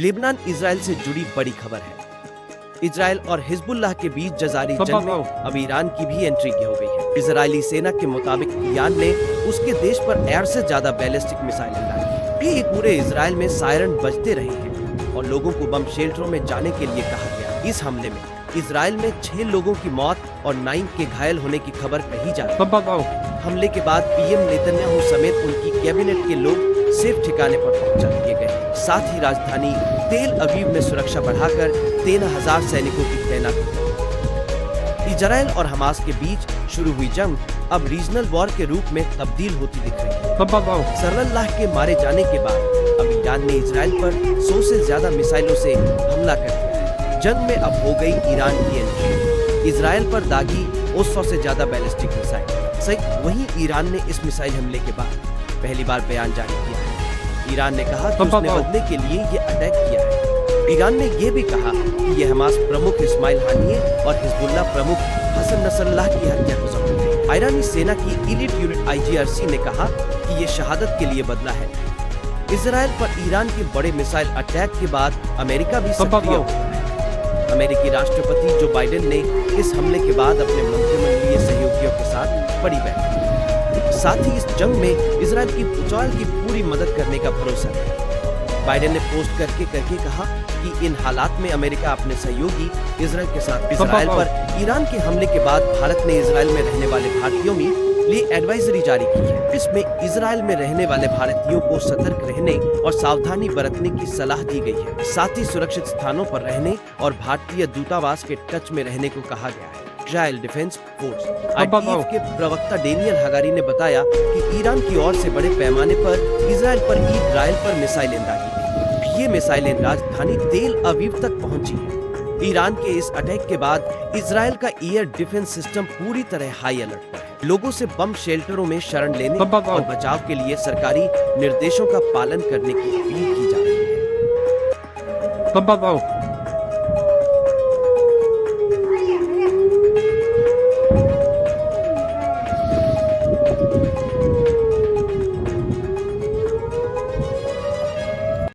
Lebanon Israel से जुड़ी बड़ी खबर है। इजराइल और हिजबुल्लाह के बीच जजारी जंग में अब ईरान की भी एंट्री हो गई है। इजरायली सेना के मुताबिक ईरान ने उसके देश पर एयर से ज्यादा बैलिस्टिक मिसाइल डाली। ये पूरे इजराइल में सायरन बजते रहे हैं और लोगों को बम शेल्टरों में जाने के लिए कहा गया। इस हमले में इजराइल में 6 लोगों की मौत और 9 के घायल होने की खबर कही जा रही है। हमले के बाद पीएम नेतन्याहू समेत उनकी कैबिनेट के लोग सेफ ठिकाने पर पहुंचा दिए गए। साथ ही राजधानी तेल अवीव में सुरक्षा बढ़ाकर 13,000 सैनिकों की तैनाती की। इजराइल और हमास के बीच शुरू हुई जंग अब रीजनल वॉर के रूप में तब्दील होती दिख रही है। सरल्लाह के मारे जाने के बाद अब ईरान ने इजराइल पर 100 से ज्यादा मिसाइलों से हमला कर दिया है। जंग में अब हो गई ईरान की एंट्री। इजराइल पर दागी 100 से ज्यादा बैलिस्टिक मिसाइल। सही वहीं ईरान ने इस मिसाइल हमले के बाद पहली बार बयान जारी किया है। ईरान ने कहा कि उसने बदले के लिए ये अटैक किया है। ईरान ने ये भी कहा कि ये हमास प्रमुख इस्माइल हानिये और हिजबुल्लाह प्रमुख हसन नसरल्लाह की हत्या को समझते हैं। ईरानी सेना की एलीट यूनिट IGRC ने कहा कि ये शहादत के लिए बदला है। इजराइल पर ईरान के बड़े मिसाइल अटैक के बाद अमेरिका भी सक्रिय हो गया है। अमेरिकी राष्ट्रपति जो बाइडेन ने इस हमले के बाद अपने मंत्रिमंडलीय सहयोगियों के साथ बड़ी बैठक की। साथ ही इस जंग में इजराइल की पूरी मदद करने का भरोसा है। बाइडेन ने पोस्ट करके कहा कि इन हालात में अमेरिका अपने सहयोगी इजराइल के साथ। इजराइल पर ईरान के हमले के बाद भारत ने इजराइल में रहने वाले भारतीयों में लिए एडवाइजरी जारी की है। इसमें इजराइल में रहने वाले भारतीयों को सतर्क रहने और सावधानी बरतने की सलाह दी गई है। साथ ही सुरक्षित स्थानों पर रहने और भारतीय दूतावास के टच में रहने को कहा गया है। इजराइल डिफेंस फोर्स IDF के प्रवक्ता डेनियल हगारी ने बताया कि ईरान की ओर से बड़े पैमाने पर इजराइल पर मिसाइलें दागी गई। ये मिसाइलें राजधानी तेल अवीव तक पहुंची हैं। ईरान के इस अटैक के बाद इजराइल का एयर डिफेंस सिस्टम पूरी तरह हाई अलर्ट पर है। लोगों से बम शेल्टरों में शरण लेने और बचाव के लिए सरकारी निर्देशों का पालन करने की अपील की जा रही है।